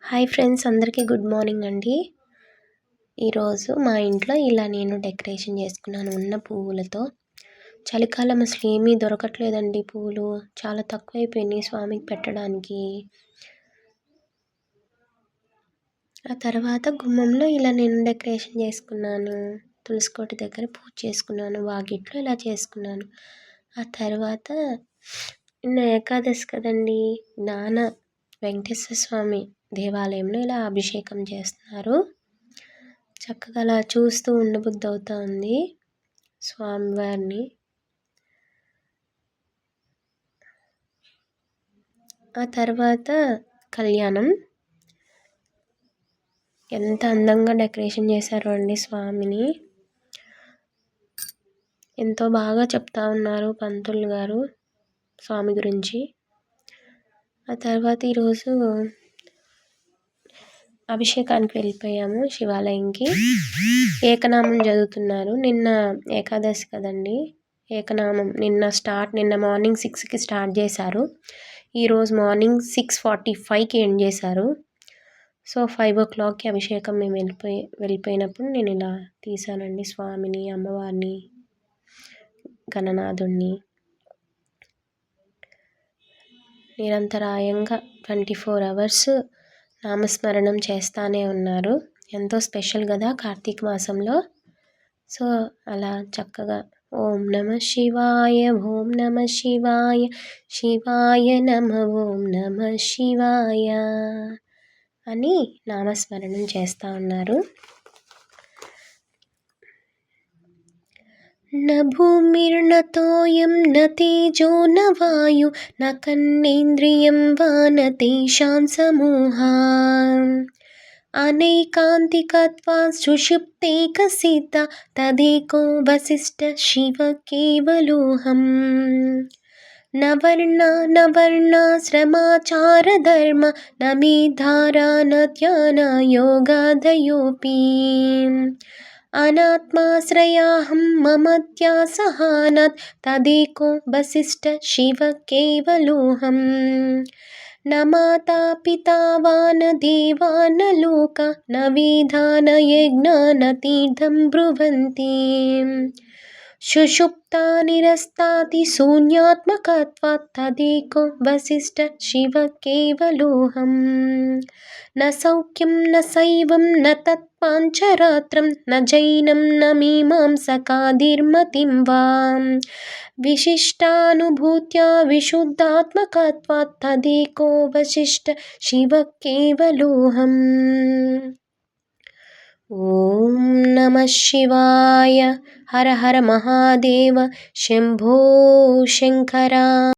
Hi friends, అందరికీ good morning అండి. ఈరోజు మా ఇంట్లో ఇలా నేను డెకరేషన్ చేసుకున్నాను ఉన్న పువ్వులతో. చలికాలం అసలు ఏమీ దొరకట్లేదండి, పువ్వులు చాలా తక్కువైపోయినాయి స్వామికి పెట్టడానికి. ఆ తర్వాత గుమ్మంలో ఇలా నేను డెకరేషన్ చేసుకున్నాను. తులసికోట దగ్గర పూజ చేసుకున్నాను, వాకిట్లో ఇలా చేసుకున్నాను. ఆ తర్వాత నిన్న ఏకాదశి కదండి, జ్ఞాన వెంకటేశ్వర స్వామి దేవాలయంలో ఇలా అభిషేకం చేస్తున్నారు. చక్కగా అలా చూస్తూ ఉండబుద్ధి అవుతా ఉంది స్వామివారిని. ఆ తర్వాత కళ్యాణం ఎంత అందంగా డెకరేషన్ చేశారో అండి స్వామిని. ఎంతో బాగా చెప్తా ఉన్నారు పంతులు గారు స్వామి గురించి. ఆ తర్వాత ఈరోజు అభిషేకానికి వెళ్ళిపోయాము శివాలయంకి. ఏకనామం చదువుతున్నారు. నిన్న ఏకాదశి కదండి, ఏకనామం నిన్న మార్నింగ్ 6కి స్టార్ట్ చేశారు. ఈరోజు మార్నింగ్ 6:45కి ఎండ్ చేశారు. సో 5 o'clockకి అభిషేకం మేము వెళ్ళిపోయినప్పుడు నేను ఇలా తీసానండి స్వామిని, అమ్మవారిని, గణనాథుణ్ణి. నిరంతరాయంగా 24 hours నామస్మరణం చేస్తానే ఉన్నారు. ఎంతో స్పెషల్ కదా కార్తీక మాసంలో. సో అలా చక్కగా ఓం నమ శివాయ, ఓం నమ శివాయ, శివాయ నమ, ఓం నమ శివాయ అని నామస్మరణం చేస్తూ ఉన్నారు. న భూమిర్న తోయం న తేజో న వాయు న కన్నేంద్రియం వా న తేషాం సమూహా అనైకాంతికత్వాత్ సుషుప్తేకసిద్ధ తదేకో వసిష్ఠ శివ కేవలోహం. న వర్ణాశ్రమాచార ధర్మ న మేధారా న ధ్యాన యోగాదయోపి అనాత్మాశ్రయాహం మమత్యాసహానాత్ తదేకో వసిష్ఠ శివ కేవలోహం. న మాతా పితా వా న దేవా న లోక న వేదా న యజ్ఞా న తీర్థం బ్రువంతి సుషుప్తా నిరస్తాతి శూన్యాత్మకత్వాత్ తదేకో వసిష్ఠ శివ కేవలోహం. న సౌఖ్యం న శైవం న తత్పాంచరాత్రం న జైనం న మీమాంసకాదిర్మతిం వా విశిష్టానుభూత్యా విశుద్ధాత్మకత్వాత్ తదేకో వసిష్ఠ శివ కేవలోహం. ఓం నమః శివాయ. హర హర మహాదేవ. శంభో శంకర.